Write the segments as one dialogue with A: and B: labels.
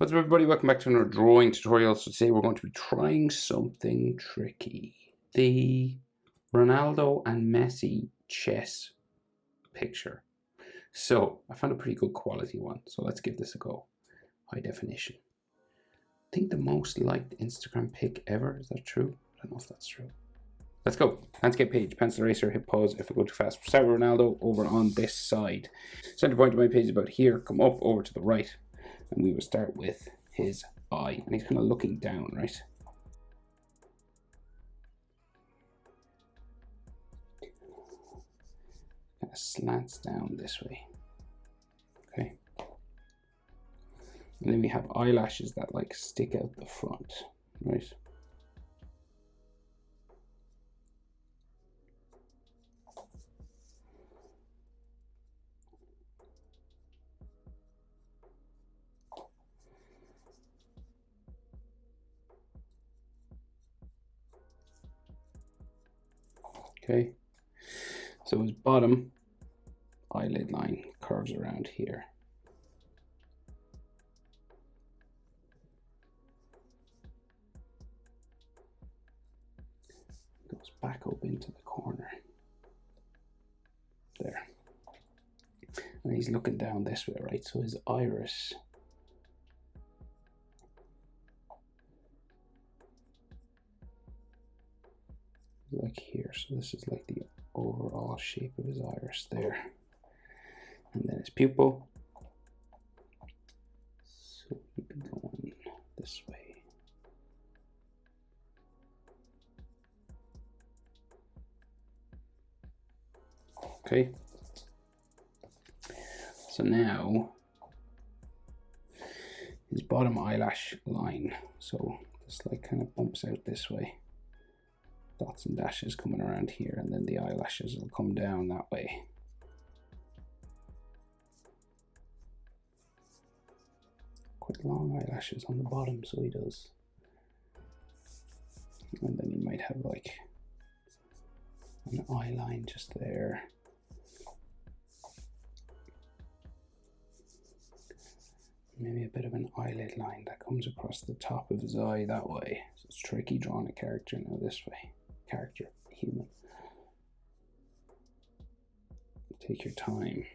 A: What's up, everybody? Welcome back to another drawing tutorial. So today we're going to be trying something tricky. The Ronaldo and Messi chess picture. So I found a pretty good quality one. So let's give this a go. High definition. I think the most liked Instagram pic ever. Is that true? I don't know if that's true. Let's go. Landscape page, pencil eraser, hit pause if we go too fast. Start with Ronaldo over on this side. Center point of my page is about here. Come up over to the right. And we will start with his eye. And he's kind of looking down, right? Kind of slants down this way. Okay. And then we have eyelashes that like stick out the front, right? Okay, so his bottom eyelid line curves around here. Goes back up into the corner. There. And he's looking down this way, right? So his iris like here, so this is like the overall shape of his iris there, and then his pupil, so we've been going this way. Okay, so now his bottom eyelash line, so this like kind of bumps out this way. Dots and dashes coming around here, and then the eyelashes will come down that way. Quite long eyelashes on the bottom, so he does. And then he might have like an eye line just there. Maybe a bit of an eyelid line that comes across the top of his eye that way. So it's tricky drawing a character now this way. Character, human. Take your time.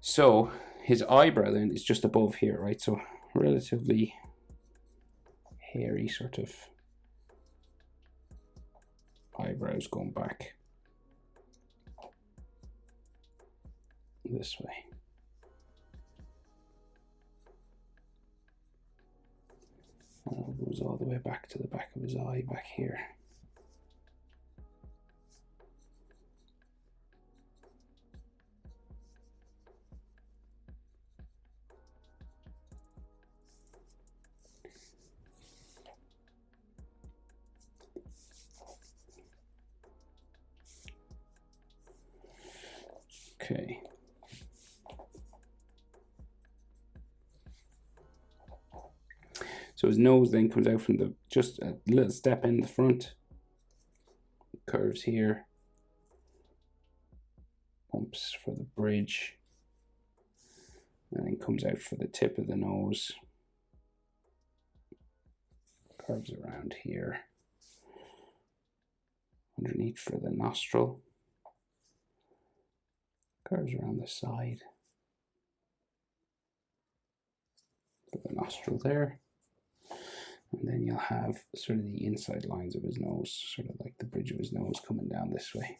A: So his eyebrow then is just above here, right? So relatively hairy sort of eyebrows going back this way. And it goes all the way back to the back of his eye back here. Okay. So his nose then comes out from the just a little step in the front, curves here, bumps for the bridge, and then comes out for the tip of the nose, curves around here, underneath for the nostril, curves around the side for the nostril there. And then you'll have sort of the inside lines of his nose, sort of like the bridge of his nose coming down this way.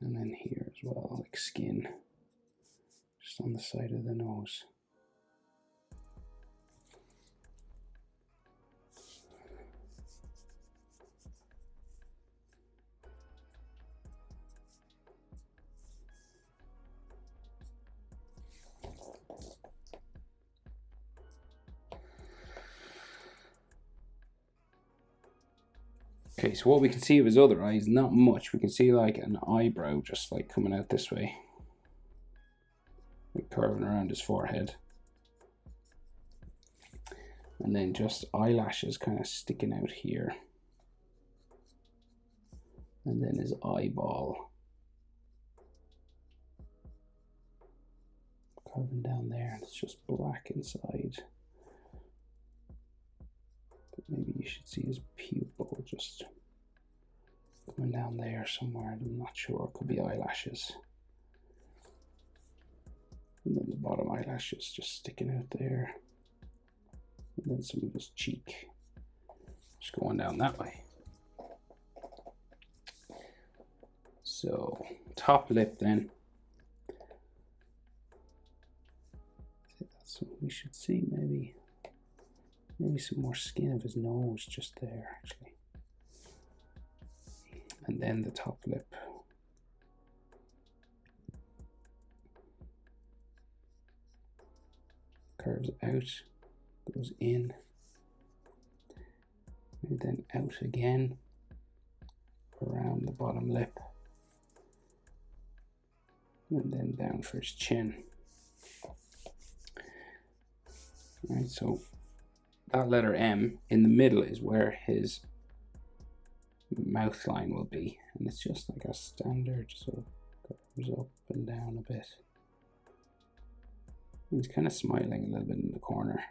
A: And then here as well, like skin, just on the side of the nose. Okay, so what we can see of his other eye is not much. We can see like an eyebrow just like coming out this way, like curving around his forehead. And then just eyelashes kind of sticking out here. And then his eyeball curving down there, and it's just black inside. But maybe you should see his pupil just coming down there somewhere. I'm not sure. It could be eyelashes. And then the bottom eyelashes just sticking out there. And then some of his cheek just going down that way. So top lip then. That's what we should see. Maybe some more skin of his nose just there actually. And then the top lip. Curves out, goes in, and then out again around the bottom lip, and then down for his chin. All right, so that letter M in the middle is where his mouth line will be, and it's just like a standard, so it goes up and down a bit. He's kind of smiling a little bit in the corner.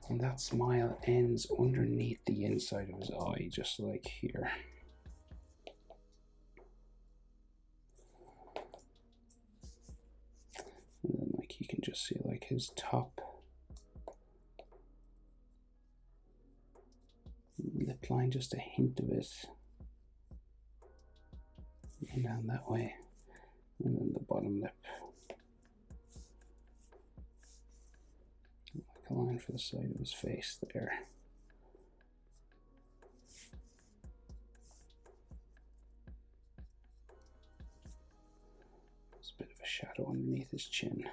A: And that smile ends underneath the inside of his eye, just like here. And then like you can just see like his top lip line, just a hint of it. And down that way. And then the bottom lip. Like a line for the side of his face there. There's a bit of a shadow underneath his chin.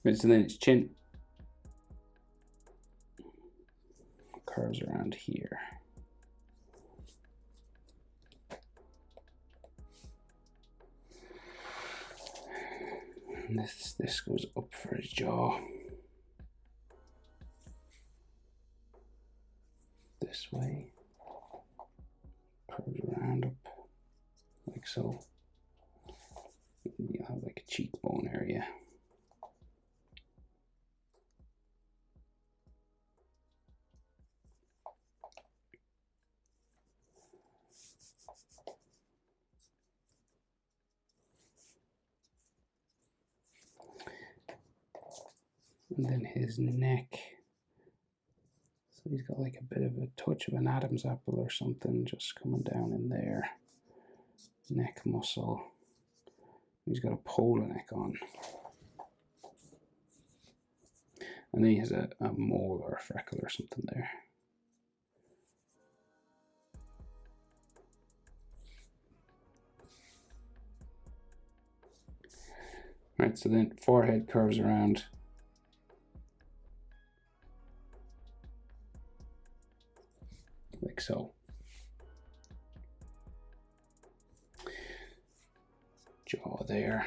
A: Right, so then his chin curves around here. And this goes up for his jaw. This way. Curves around up like so. And you'll have like a cheekbone area. And then his neck. So he's got like a bit of a touch of an Adam's apple or something just coming down in there. Neck muscle. He's got a polo neck on. And then he has a mole or a freckle or something there. Right, so then forehead curves around. Like so. Jaw there.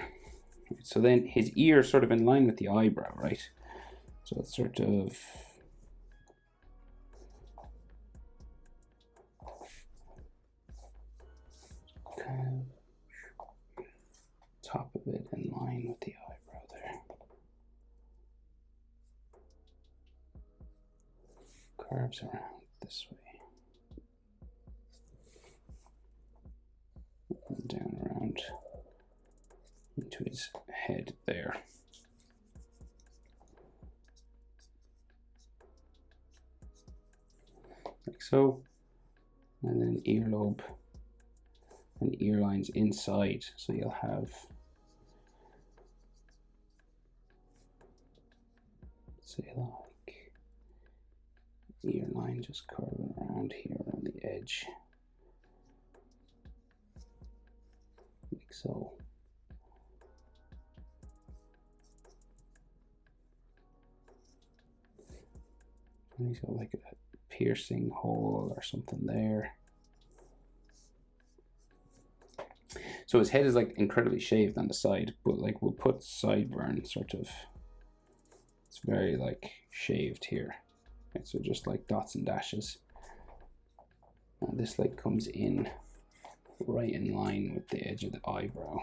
A: Right, so then his ear is sort of in line with the eyebrow, right? So it's sort of kind of top of it in line with the eyebrow there. Curves around this way. And down around into his head there. Like so. And then earlobe and ear lines inside. So you'll have, say, like ear line just curving around here on the edge. Like so. And he's got like a piercing hole or something there. So his head is like incredibly shaved on the side, but like we'll put sideburn sort of It's very like shaved here. Okay, so just like dots and dashes. And this like comes in right in line with the edge of the eyebrow.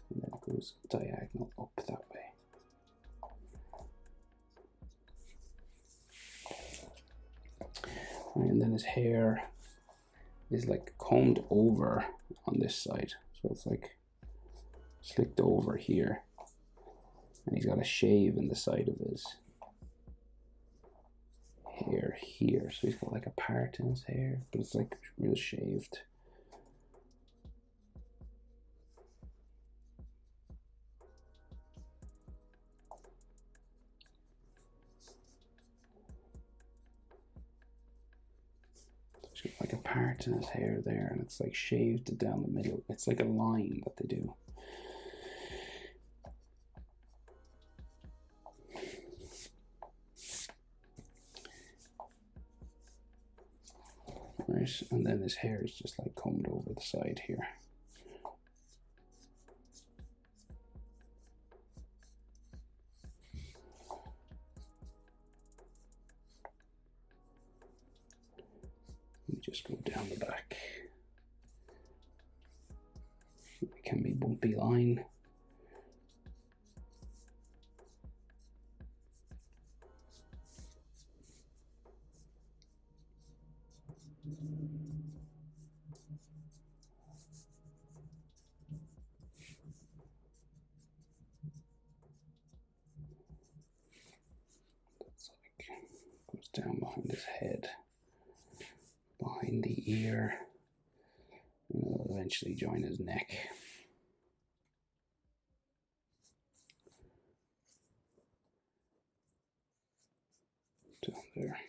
A: And then it goes diagonal up that way. And then his hair is like combed over on this side. So it's like slicked over here. And he's got a shave in the side of his hair here. So he's got like a part in his hair, but it's like real shaved. He's got like a part in his hair there, and it's like shaved down the middle. It's like a line that they do. Right, and then his hair is just like combed over the side here. Let me just go down the back. It can be bumpy line. That's like goes down behind his head, behind the ear, and it'll eventually join his neck. Down there.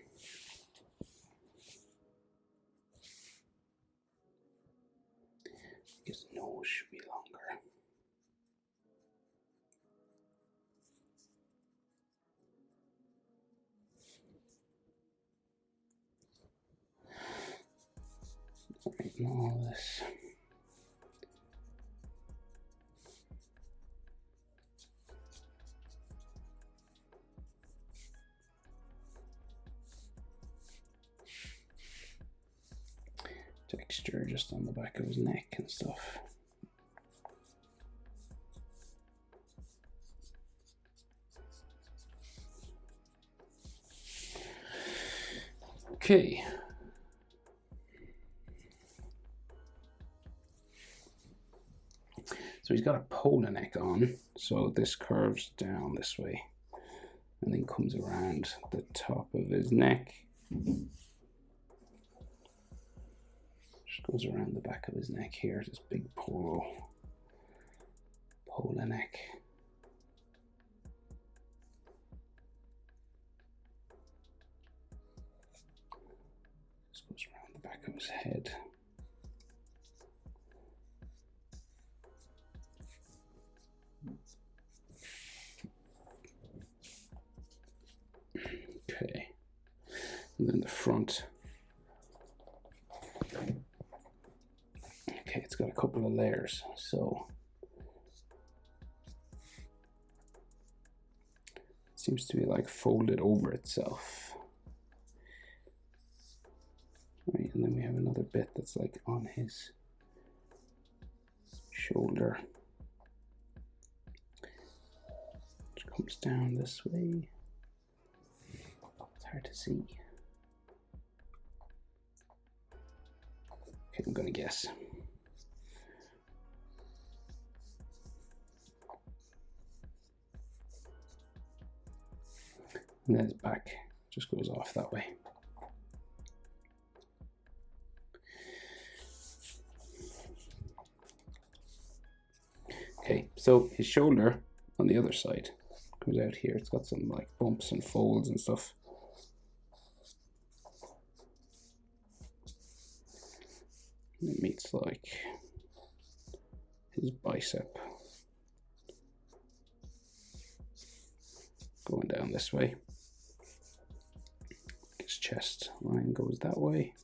A: His nose should be longer. Right, and all this. Texture just on the back of his neck and stuff. Okay. So he's got a polo neck on, so this curves down this way and then comes around the top of his neck. Just goes around the back of his neck here, this big polo neck. Just goes around the back of his head. Okay, and then the front. Okay, it's got a couple of layers, so it seems to be like folded over itself. Right, and then we have another bit that's like on his shoulder, which comes down this way. It's hard to see. Okay, I'm gonna guess. And then his back just goes off that way. Okay, so his shoulder on the other side comes out here. It's got some like bumps and folds and stuff. And it meets like his bicep going down this way. His chest line goes that way.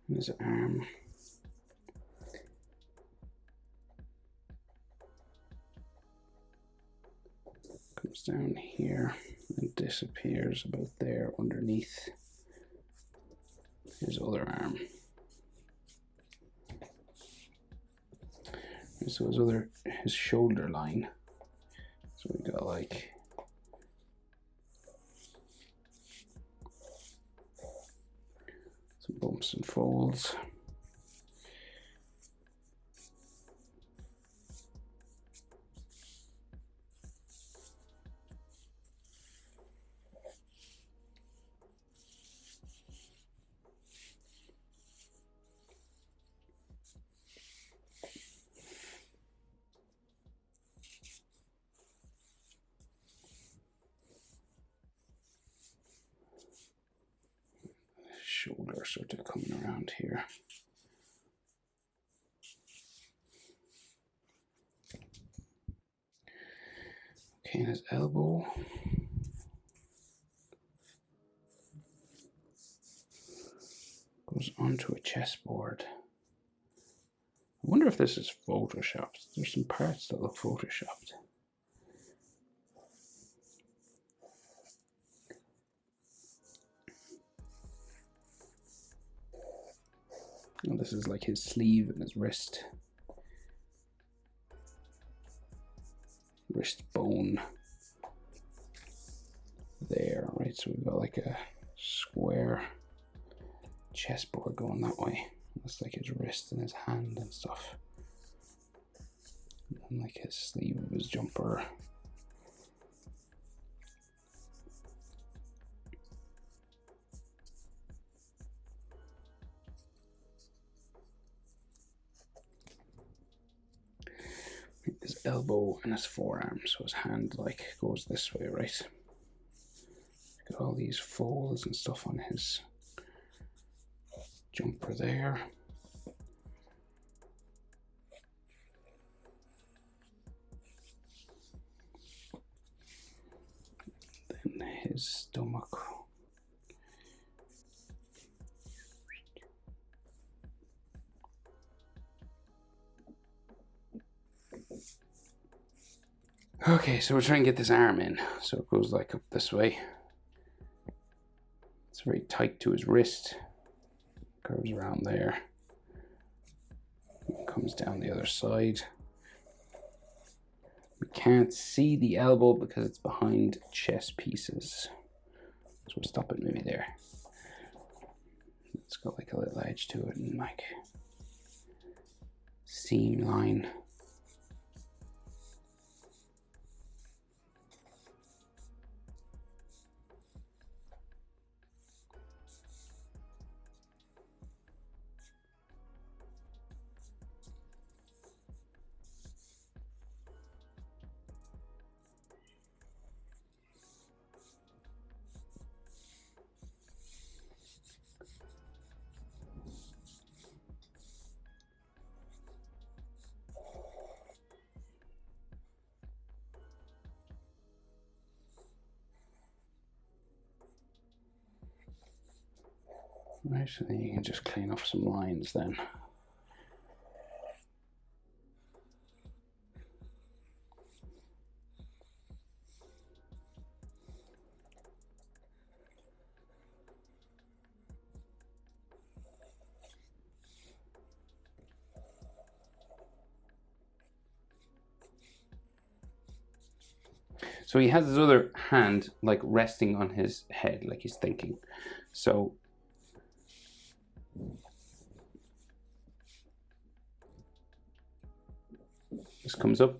A: His arm. Comes down here and disappears about there underneath his other arm. And so his shoulder line. So we got like some bumps and folds. Shoulder sort of coming around here. Okay, and his elbow. Goes onto a chessboard. I wonder if this is photoshopped. There's some parts that look photoshopped. And this is like his sleeve and his wrist bone there, right? So we've got like a square chessboard going that way. That's like his wrist and his hand and stuff. And like his sleeve of his jumper. His elbow and his forearm, so his hand like goes this way, right? Got all these folds and stuff on his jumper there. Then his stomach. Okay, so we're trying to get this arm in. So it goes like up this way. It's very tight to his wrist. Curves around there. Comes down the other side. We can't see the elbow because it's behind chess pieces. So we'll stop it maybe there. It's got like a little edge to it and like seam line. Right, so then you can just clean up some lines then. So he has his other hand like resting on his head, like he's thinking. So this comes up,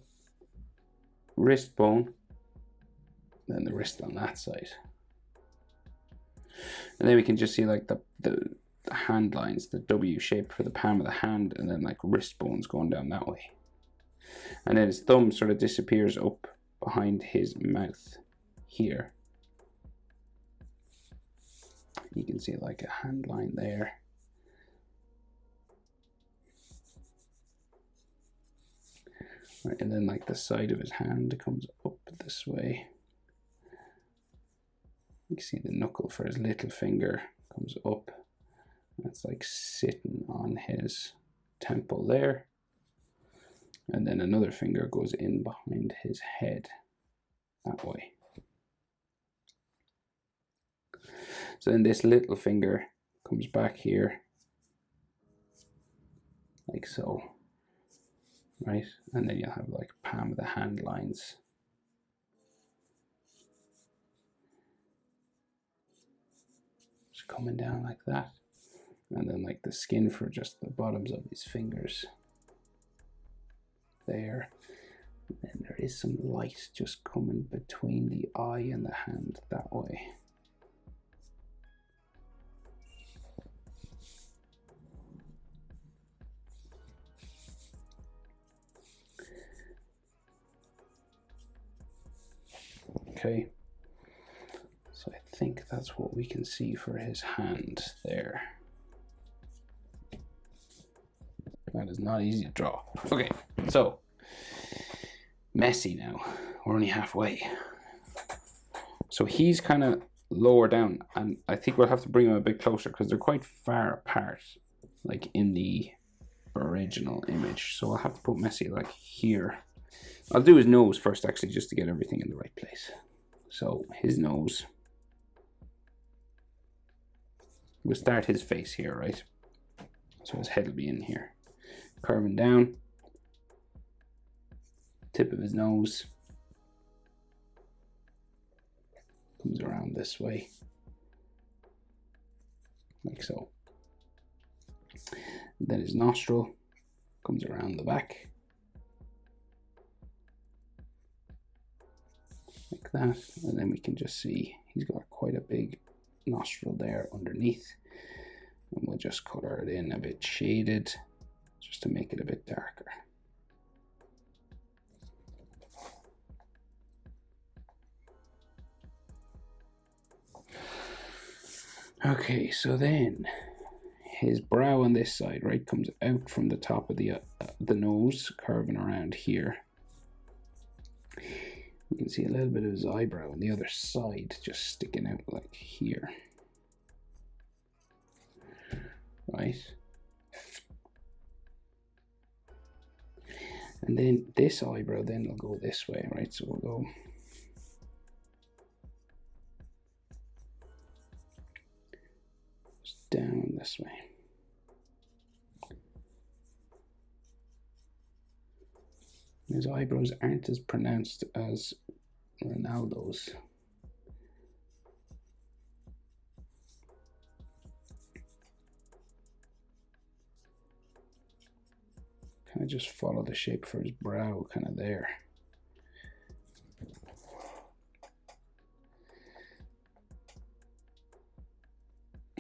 A: wrist bone, then the wrist on that side. And then we can just see like the hand lines, the W shape for the palm of the hand, and then like wrist bones going down that way. And then his thumb sort of disappears up behind his mouth here. You can see like a hand line there. Right, and then like the side of his hand comes up this way. You can see the knuckle for his little finger comes up That's like sitting on his temple there. And then another finger goes in behind his head that way. So then this little finger comes back here, like so, right? And then you'll have like palm of the hand lines. Just coming down like that. And then like the skin for just the bottoms of his fingers. There. And then there is some light just coming between the eye and the hand that way. Okay, so I think that's what we can see for his hand there. That is not easy to draw. Okay, so Messi now. We're only halfway. So he's kind of lower down, and I think we'll have to bring him a bit closer because they're quite far apart, like in the original image. So I'll have to put Messi like here. I'll do his nose first, actually, just to get everything in the right place. So his nose. We'll start his face here, right? So his head will be in here. Curving down. Tip of his nose. Comes around this way. Like so. Then his nostril comes around the back. Like that. And then we can just see he's got quite a big nostril there underneath. And we'll just color it in a bit shaded just to make it a bit darker. Okay, so then his brow on this side, right, comes out from the top of the nose, curving around here. You can see a little bit of his eyebrow on the other side, just sticking out like here. Right? And then this eyebrow then will go this way, right? So we'll go just down this way. His eyebrows aren't as pronounced as Ronaldo's. Kind of just follow the shape for his brow, kind of there.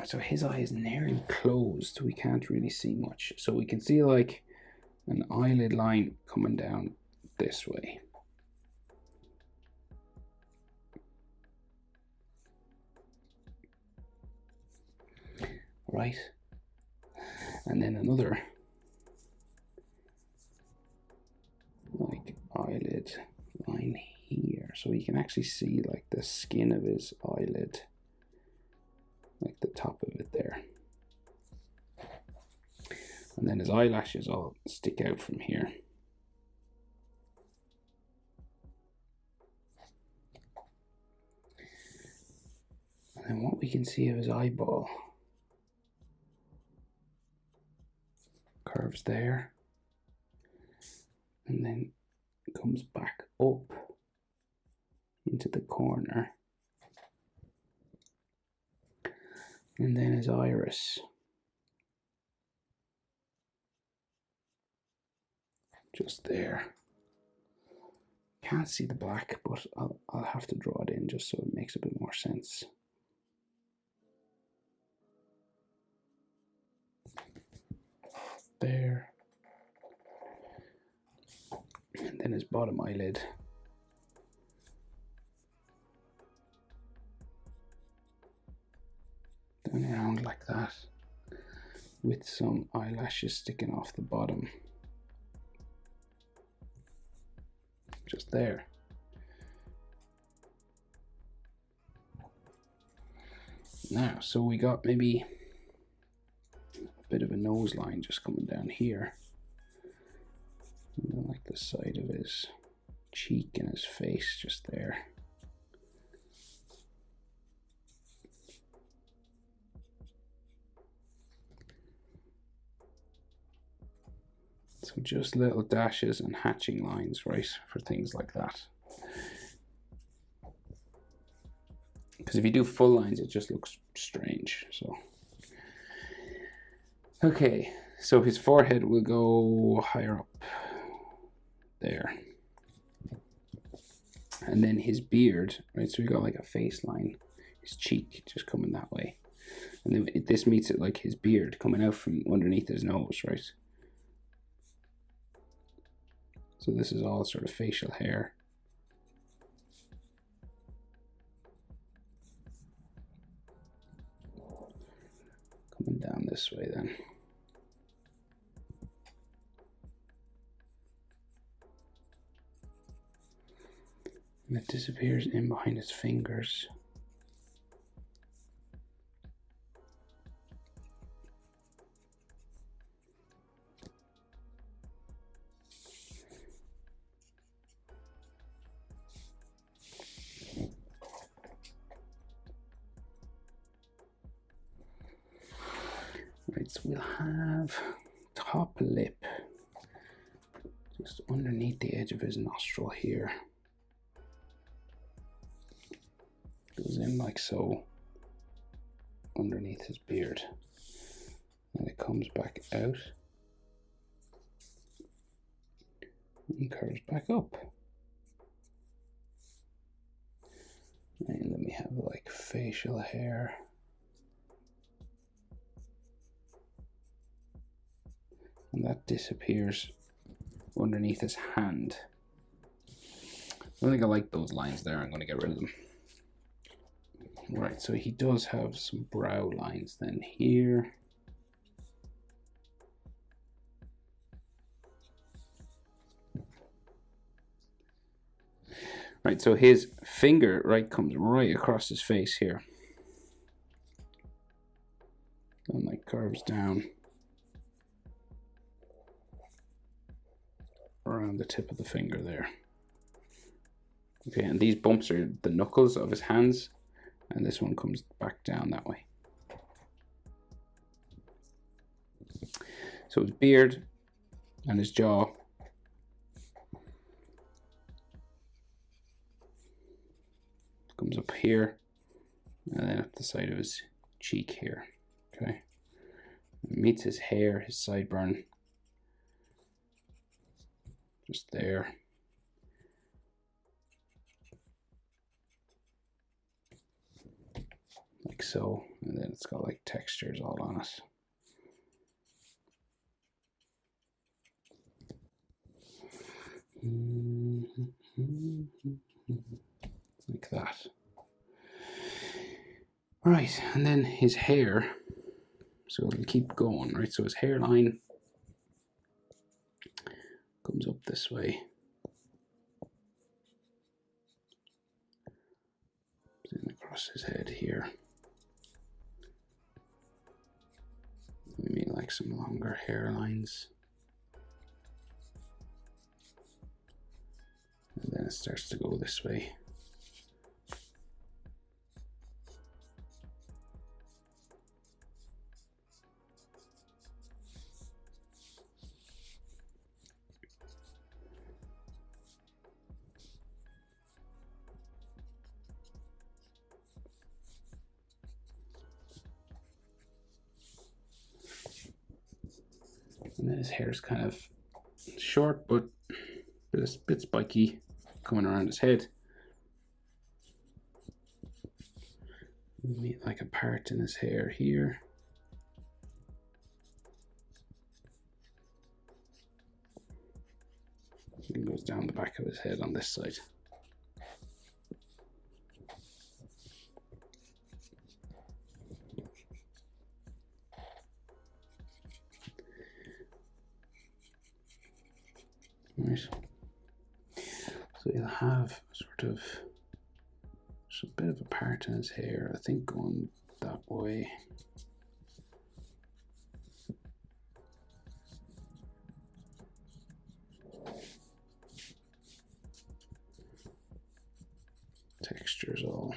A: So his eye is nearly closed. We can't really see much. So we can see like an eyelid line coming down this way. Right. And then another like eyelid line here. So you can actually see like the skin of his eyelid, like the top of it there. And then his eyelashes all stick out from here. And then what we can see of his eyeball, curves there, and then comes back up into the corner. And then his iris just there. Can't see the black, but I'll have to draw it in just so it makes a bit more sense. There. And then his bottom eyelid. Down around like that, with some eyelashes sticking off the bottom. Just there. Now, so we got maybe bit of a nose line just coming down here. And then like the side of his cheek and his face just there. So just little dashes and hatching lines, right, for things like that. Because if you do full lines, it just looks strange. So, okay, so his forehead will go higher up there. And then his beard, right, so we got like a face line, his cheek just coming that way. And then this meets it like his beard coming out from underneath his nose, right? So this is all sort of facial hair. Coming down this way then. And it disappears in behind his fingers. Right, so we'll have top lip just underneath the edge of his nostril here. Goes in like so underneath his beard. And it comes back out and curves back up. And then we have like facial hair. And that disappears underneath his hand. I don't think I like those lines there. I'm going to get rid of them. Right, so he does have some brow lines then here. Right, so his finger, right, comes right across his face here. And like curves down around the tip of the finger there. Okay, and these bumps are the knuckles of his hands, and this one comes back down that way. So his beard and his jaw comes up here, and then up the side of his cheek here. Okay, and meets his hair, his sideburn, just there. Like so, and then it's got like textures all on it. Like that. Right, and then his hair, so we'll keep going, right? So his hairline comes up this way. Then across his head here. Maybe like some longer hairlines. And then it starts to go this way. And then his hair is kind of short, but a bit spiky coming around his head. Meet like a part in his hair here. And goes down the back of his head on this side. Right. So you'll have sort of just a bit of a part in his hair, I think, going that way. textures all.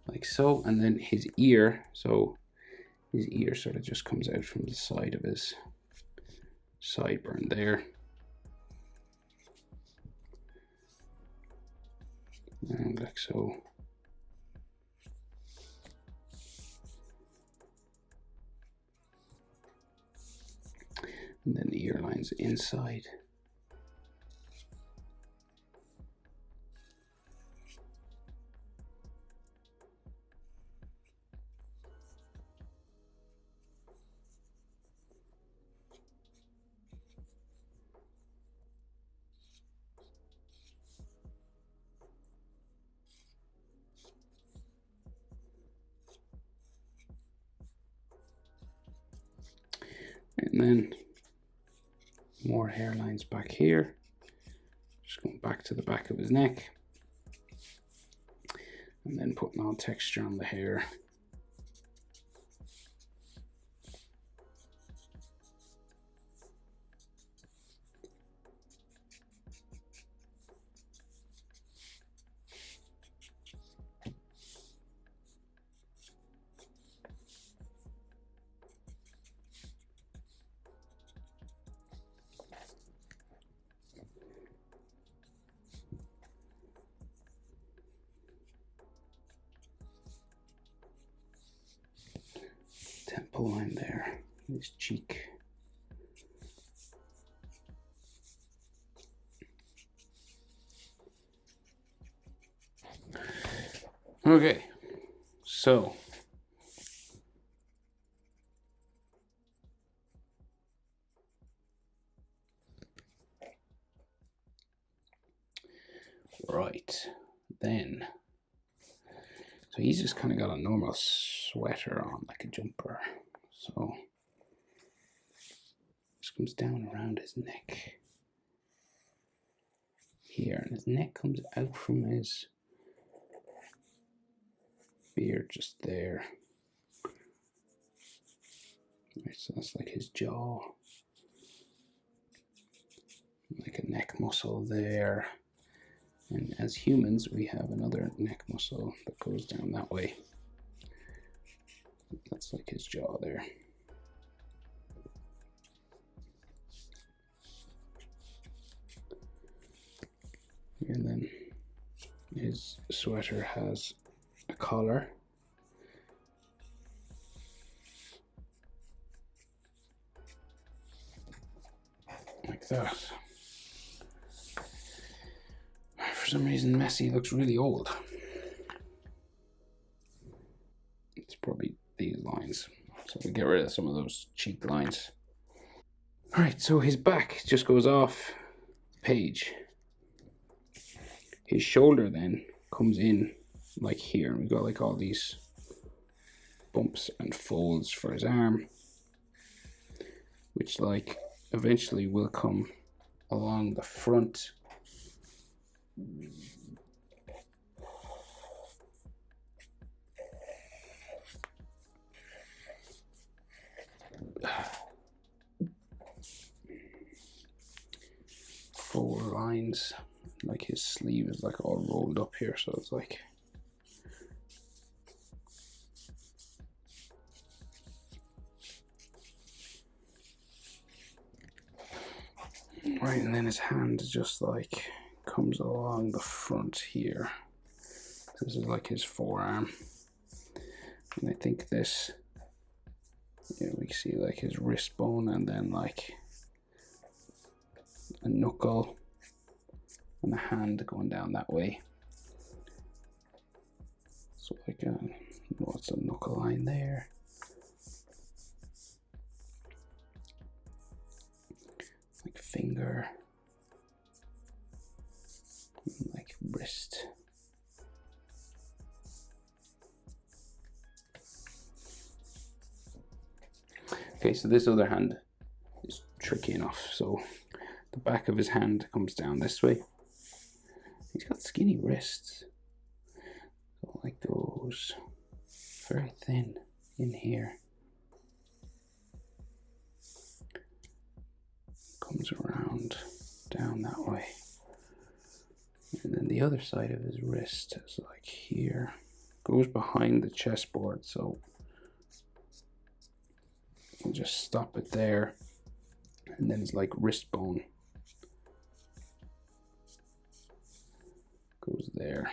A: Like so, and then his ear, so his ear sort of just comes out from the side of his sideburn there. And like so. And then the ear lines inside. And then more hairlines back here. Just going back to the back of his neck. And then putting on texture on the hair. Temple line there, his cheek. Okay, so right then, so he's just kind of got a normal sweater on, like a jumper. So this comes down around his neck here, and his neck comes out from his beard just there. Right, so that's like his jaw, like a neck muscle there. And as humans, we have another neck muscle that goes down that way. That's like his jaw there. And then his sweater has a collar. Like that. For some reason, Messi looks really old. It's probably these lines. So we get rid of some of those cheek lines. All right, so his back just goes off page. His shoulder then comes in like here, and we've got like all these bumps and folds for his arm, which like eventually will come along the front. Four lines, like his sleeve is like all rolled up here, so it's like right, and then his hand just like comes along the front here. This is like his forearm, and I think this, yeah, we see like his wrist bone, and then like a knuckle and a hand going down that way. So like what's a knuckle line there? Like finger, like wrist. Okay, so this other hand is tricky enough. So the back of his hand comes down this way. He's got skinny wrists. So like goes very thin in here. comes around down that way. And then the other side of his wrist is like here. Goes behind the chessboard, so we'll just stop it there. And then it's like wrist bone. Goes there.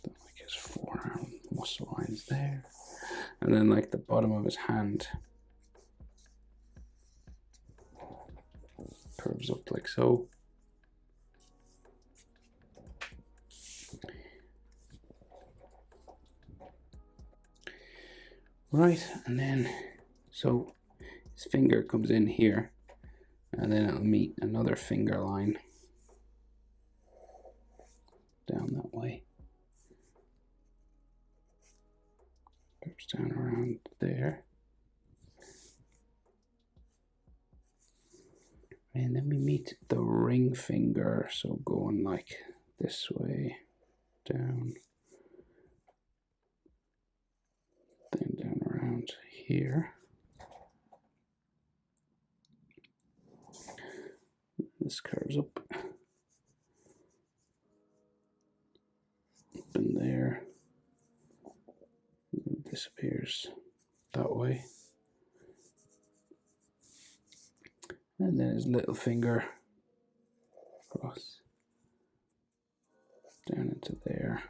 A: Then like his forearm muscle lines there. And then like the bottom of his hand curves up like so. Right, and then so his finger comes in here, and then it'll meet another finger line down that way. Curves down around there. And then we meet the ring finger, so going like this way, down, then down around here. This curves up in there, and disappears that way. And then his little finger across, down into there.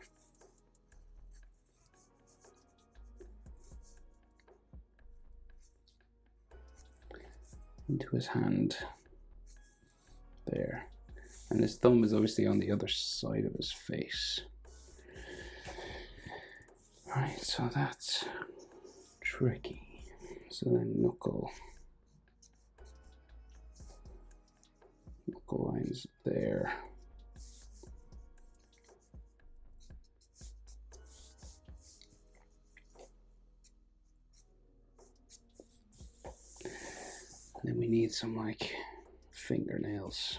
A: Into his hand there. And his thumb is obviously on the other side of his face. Right, so that's tricky. So then knuckle lines there. And then we need some like fingernails.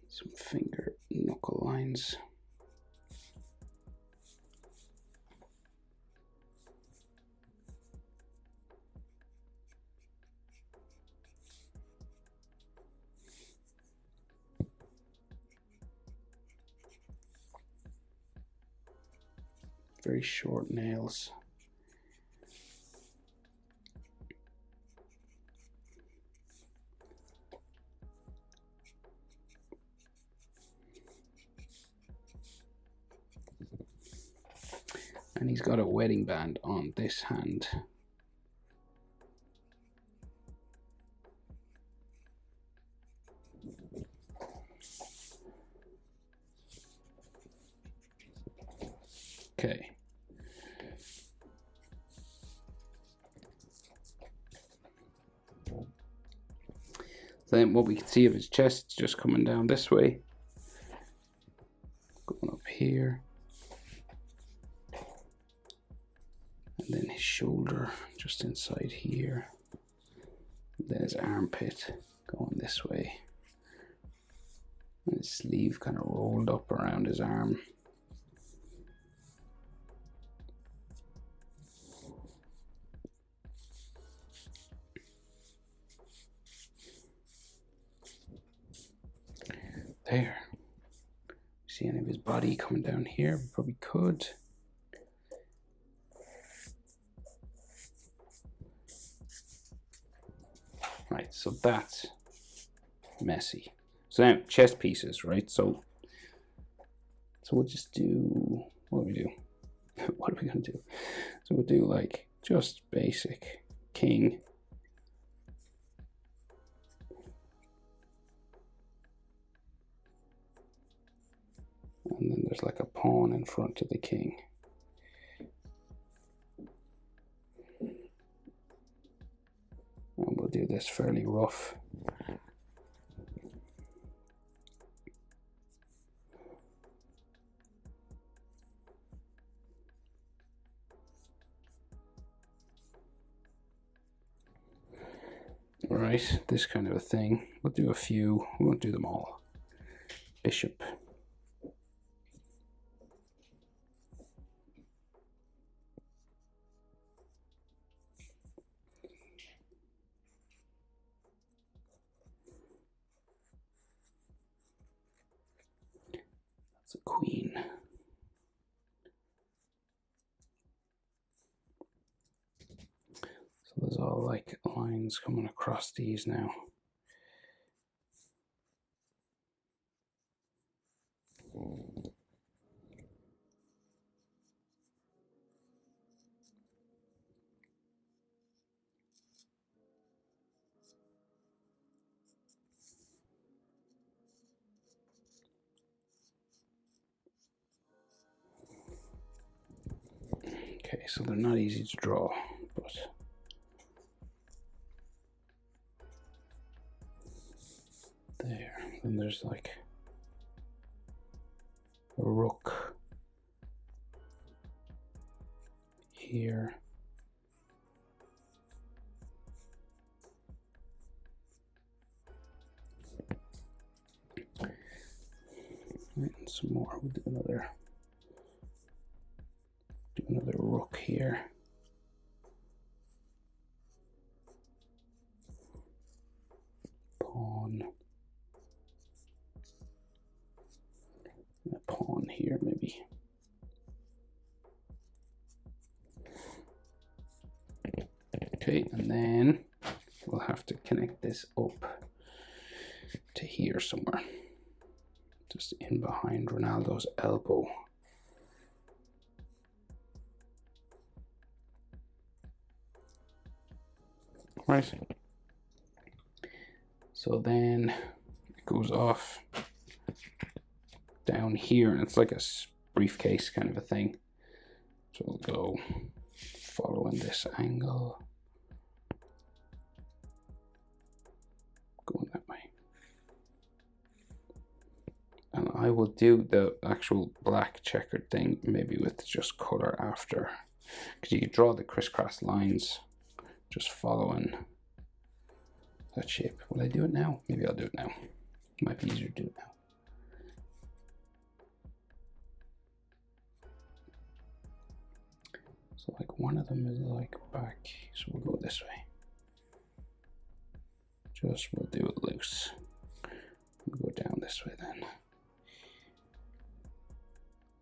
A: Some finger knuckle lines. Very short nails. And he's got a wedding band on this hand. Okay. Then what we can see of his chest just coming down this way. Going up here. And then his shoulder just inside here. And then his armpit going this way. And his sleeve kind of rolled up around his arm. There. See any of his body coming down here? We probably could. Right, so that's Messi. So now chess pieces, right? So we'll just do, what do we do? What are we gonna do? So we'll do like just basic king. And then there's like a pawn in front of the king. And we'll do this fairly rough. Right, this kind of a thing. We'll do a few, we won't do them all. Bishop. It's a queen. So there's all like lines coming across these now. Okay, so they're not easy to draw, but there. Then there's like a rook here. And some more. We'll do another rook here. Pawn. And a pawn here, maybe. Okay, and then we'll have to connect this up to here somewhere. Just in behind Ronaldo's elbow. Right. So then it goes off down here, and it's like a briefcase kind of a thing. So we'll go following this angle, going that way. And I will do the actual black checkered thing maybe with just color after, because you can draw the crisscross lines just following that shape. Will I do it now? Maybe I'll do it now. It might be easier to do it now. So like one of them is like back, so we'll go this way. Just we'll do it loose. We'll go down this way then.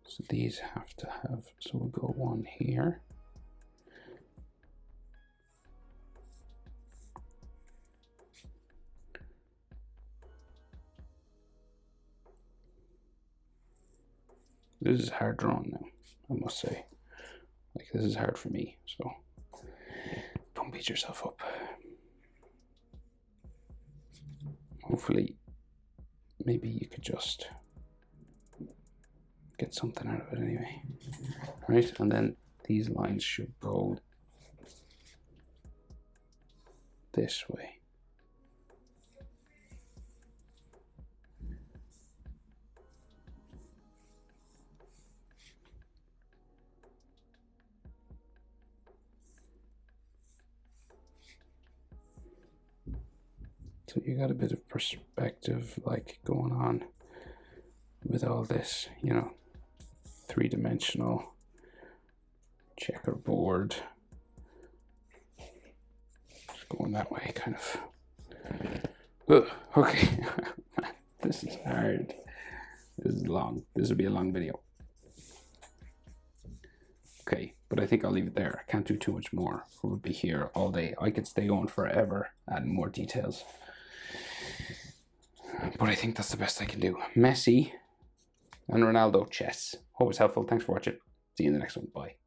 A: So these have to have, so we'll go one here. This is hard drawn now, I must say. Like, this is hard for me, so don't beat yourself up. Hopefully, maybe you could just get something out of it anyway. Right, and then these lines should go this way. So you got a bit of perspective like going on with all this, you know, three-dimensional checkerboard. Just going that way, kind of. Ugh, okay, this is hard. This is long. This will be a long video. Okay, but I think I'll leave it there. I can't do too much more. We'll be here all day. I could stay on forever adding more details. But I think that's the best I can do. Messi and Ronaldo chess. Hope it's helpful. Thanks for watching. See you in the next one. Bye.